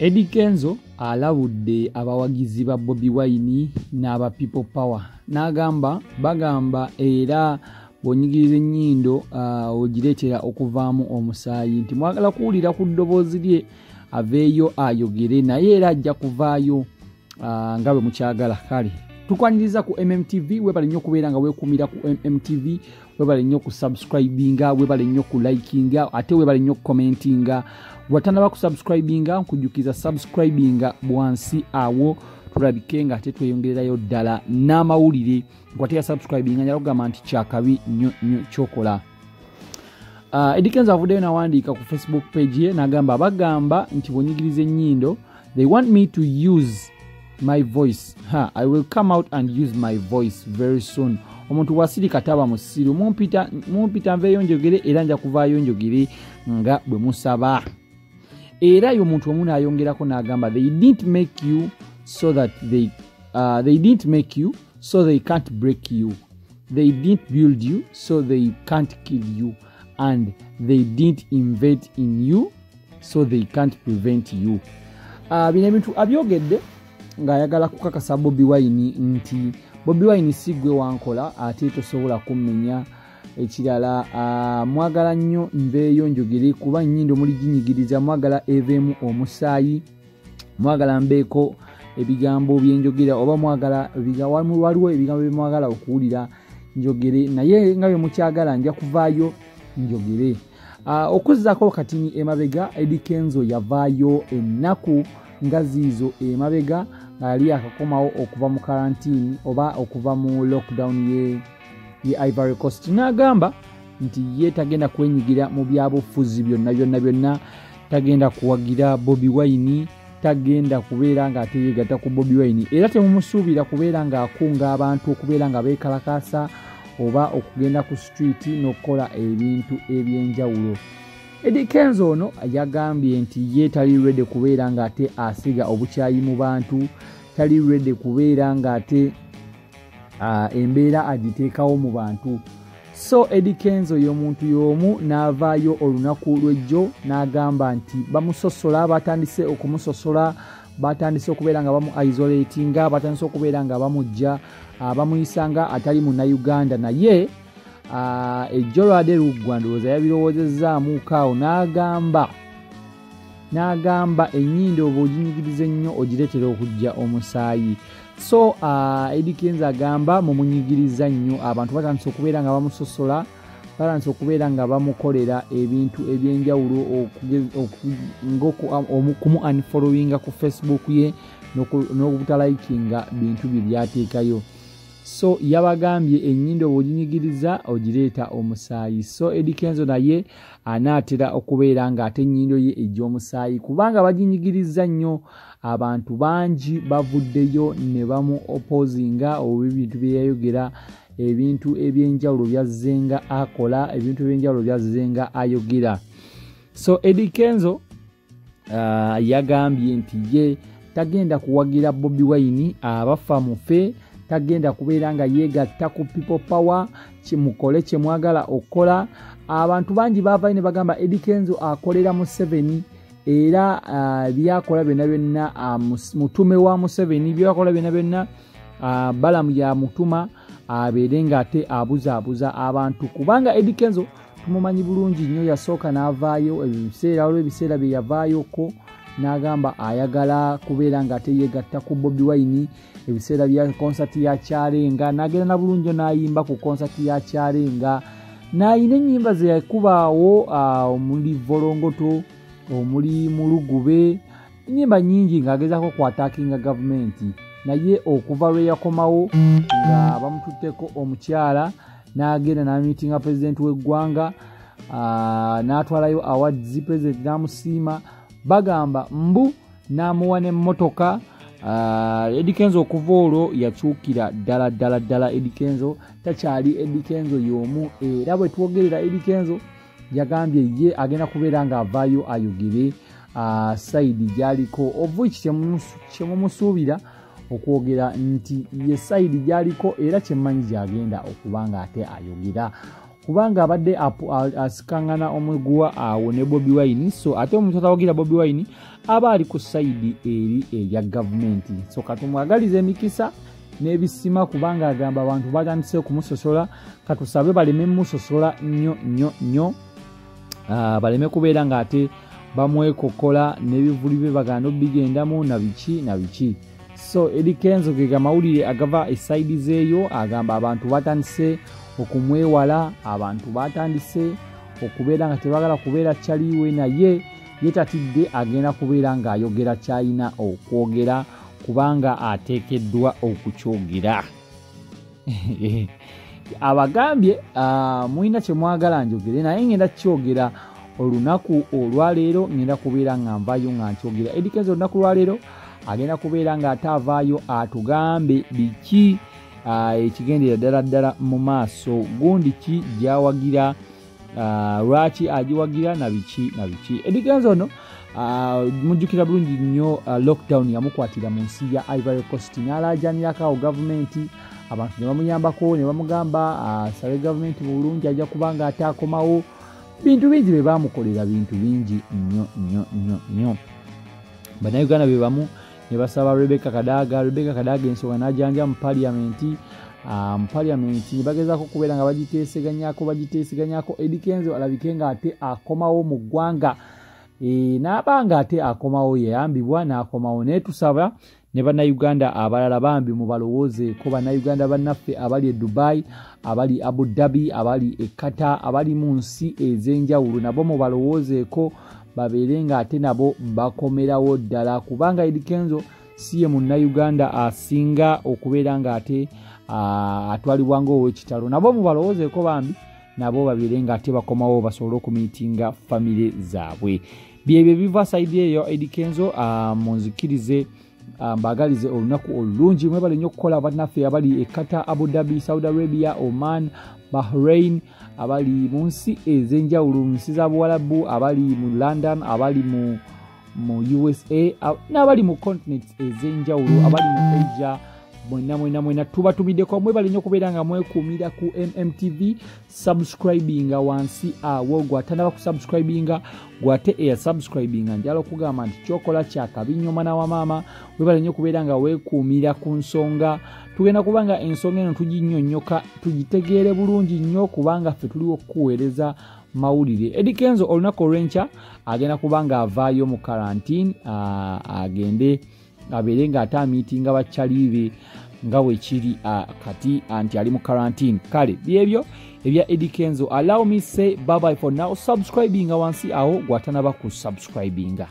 Eddie Kenzo alawudde abawagizi ba Bobi Wine n'aba People Power bagamba era bonyigiriza ennyindo ogireetera okuvaamu omusaayi nti mwagala kuwulira ku ddoboozi lye aveeyo ayogere naye era ajja kuvaayo nga bwe mukyagala. Kale tukwaniriza ku MMTV, webale nnyo okubeera nga weekumira ku MMTV, webale nnyo ku subscribinga, webale nnyo ku likinga, ate webale nnyo ku commentinga. Watandaba ku subscribinga nkujjukiza subscribinga bwansi awo tulabike nga ate tweyongererayo ddala n'amawulire. Nkwate ya subscribinga njala kugamba nti kyakabi nnyo kyokola. Eddie Kenzo avuddeyo n'awandiika ku Facebook page ye n'agamba bagamba nti bonyigiriza ennyindo, they want me to use my voice. I will come out and use my voice very soon. Omuntu wasirika taba musiru mumpita nveeyo njogere era nja kuvaayo njogere nga bwe musaba. Era y'omuntu omu n'ayongerako n'agamba they didn't make you so that they didn't make you so they can't break you. They didn't build you so they can't kill you. And they didn't invade in you so they can't prevent you. Bino ebintu abyogedde ng'ayagala kukakasa Bobi Wine nti Bobi Wine si gwe wankola ate tosobola kummenya. Ekirala mwagala nnyo nveeyo njogere kuba nnyindo muli ginyigiriza, mwagala eveemu omusaayi, mwagala mbeeko ebigambo byenjogera oba mwagala waliwo ebigambo bye mwagala okuwulira njogere naye nga bwe mukyagala nja kuvaayo njogere. Okuzzaako katini emabega Eddie Kenzo yavaayo ennaku nga ziizo emabega ali akakomawo okuva mu karantini oba okuva mu lockdown ye Ivory Coast. N'agamba nti ye tagenda kwenyigira mu byabufuzi byonna, tagenda kuwagira Bobi Wine, tagenda kubeera nga ateyegatta ku Bobi Wine, era temumusuubira kubeera nga akunga abantu okubeera nga beekalakaasa oba okugenda ku street n'okukola ebintu ebyenjawulo. Eddie Kenzo ono yagambye nti ye tali ready kubeera nga ate asiga obukyayi mu bantu, tali ready kubeera nga ate embeera agiteekawo mu bantu. So Eddie Kenzo y'omuntu y'omu n'avaayo olunaku lw'ejjo n'agamba nti bamusosola, batandise okumusosola, batandise okubeera nga bamu isolatinga, batandise okubeera nga bamujja bamuyisanga atali Munnayuganda. Naye ejjo lwade luggwa ndowooza yabirowoozezaamu kaawo n'agamba ennyindo oba oginyigiriza ennyo ogireetera okujja omusaayi. So Eddie Kenzo agamba mumunyigiriza nnyo, abantu batandise okubeera nga bamusosola, batandise okubeera nga bamukolera ebintu ebyenjawulo okumu unfollowinga ku Facebook ye n'obutalikinga bintu bye byateekayo. So yabagambye ennyindo bw'oginyigiriza ogireeta omusaayi. So Eddie Kenzo naye anaatera okubeera nga ate ennyindo ye ejja omusaayi kubanga baginyigiriza nnyo. Abantu bangi bavuddeyo ne bamu opposinga ebintu bye yayogera, ebintu ebyenjawulo byazzenga akola, ebintu ebyenjawulo byazzenga ayogera. So Eddie Kenzo yagambye nti ye tagenda kuwagira Bobi Wine abafa mufe, tagenda kubeera nga yeegatta ku People Power, kimukole kye mwagala okukola. Abantu bangi baavayo ne bagamba Eddie Kenzo akolera Museveni era byakola byonna mutume wa Museveni, byakola byonna balamu ya mutuma abeere nga ate abuzaabuza abantu kubanga Eddie Kenzo tumumanyi bulungi nnyo. Yasooka n'avaayo ebiseera bye yavaayoko n'agamba ayagala kubeera nga ate yeegatta ku Bobi Wine. Ebiseera bya konsati ya Kyalenga n'agenda na bulungi n'ayimba ku konsati ya Kyalenga, n'ayina ennyimba ze yakubaawo omuli Volongoto, omuli Mulugube, ennyimba nnyingi ng'agezaako kwataakinga gavumenti. Naye okuva lwe yakomawo nga bamututteko omukyala n'agenda n'amiitinga pulezidenti w'eggwanga, n'atwalayo awards, pulezidenti n'amusiima, bagamba mbu n'amuwa n'emmotoka. Eddie Kenzo okuva olwo yakyukira ddala. Eddie Kenzo takyali Eddie Kenzo y'omu, era bwe twogerera Eddie Kenzo yagambye ye agenda kubeera ng'avaayo ayogere sayidi gy'aliko, of which kyemumusuubira okwogera nti ye sayidi gy'aliko era kyemmanyi gy'agenda okuba nga ate ayogera. kubanga abadde asikangana omweguwa awo ne Bobi Wine. So ate omuntu atawagira Bobi Wine aba ali ku side eri eya gavumenti. So katumwagalize emikisa n'ebisima kubanga agamba abantu batandise okumusosola, katusabe baleme musosola nnyo baleme kubeera ng'ate bamwekokola n'ebivuli bye baganda bigendamu na biki. So Eddie Kenzo ge gamawulire agava eside zeeyo agamba abantu batandise okumwewala, abantu batandise okubeera nga tebagala kubeera kyaliwe naye yetatidde agenda kubeera ng'ayogera kyayina okwogera kubanga ateekeddwa okukyogera. Abagambye mulina kye mwagala njogere naye ngenda kyogera olunaku olwaleero, ngenda kubeera nga nvayo nga nkyogera. Eddie Kenzo olunaku lwaleero agenda kubeera nga ataavaayo atugambe biki ekigendera ddala mu maaso, gundi ki gyawagira, lwaki agiwagira na biki. Eddie Kenzo ono mujjukira bulungi nnyo lockdown yamukwatira mu nsi ya Ivory Coast, n'alaajanirako gavumenti, abantu ne bamuyambako ne bamugamba asabe gavumenti mu bulungi ajja kubanga ate akomawo. Bintu bingi bye baamukolera, bintu bingi nnyo. Bannayuganda be bamu ne basaba Rebecca Kadaga ensonga n'ajanja mu paliamenti. Mu paliamenti ne bagezaako okubeera nga bagiteeseganyako. Eddie Kenzo alabike ng'ate akomawo mu ggwanga. N'abanga ate akomawo yayambibwa n'akomawo. Naye tusaba ne bannayuganda abalala bambi mu balowoozeeko, bannayuganda bannaffe abali e Dubai, abali Abu Dhabi, abali e Qatar, abali mu nsi ez'enjawulo, nabo mu balowoozeeko babeere ng'ate nabo bakomerawo ddala kubanga Eddie Kenzo si ye munnayuganda asinga okubeera ng'ate atwalibwa ng'ow'ekitalo. Nabo mu balowoozeeko bambi nabo babeere ng'ate bakomawo basobole okumiitinga famire zaabwe. Byebyo biva sayidi eyo Eddie Kenzo. Munzikirize mbagalize olunaku olulungi, mwebale nnyo okukola bannaffe abali e Qatar, Abu Dhabi, Saudi Arabia, Oman, Bahrain, abali mu nsi ez'enjawulo, mu nsi za Buwalabu, abali mu London, abali mu USA, n'abali mu continents ez'enjawulo, abali mu Asia. Mwena tubatubiddeko, mwebale nnyo okubeera nga mwekuumira ku MMTV. Subscribinga wansi awo, gwatanaba ku subscribinga gwate eya subscribinga njala okugamba nti kyokola kyakabi nnyo mwana wa maama. Mwebale nnyo okubeera nga weekuumira ku nsonga. Tugenda kubanga ensonga eno tuginnyonnyoka tugitegeere bulungi nnyo kubanga ffe tuliwo okukuweereza mawulire. Eddie Kenzo olunaku olw'enkya agenda kubanga avaayo mu karantine, agende abeere ng'ate amiitinga bakyalibe nga bwekiri kati anti ali mu karantine. Kale byebyo ebya Eddie Kenzo. Allow me say bye bye for now. Subscribinga wansi awo gwatanaba ku subscribinga.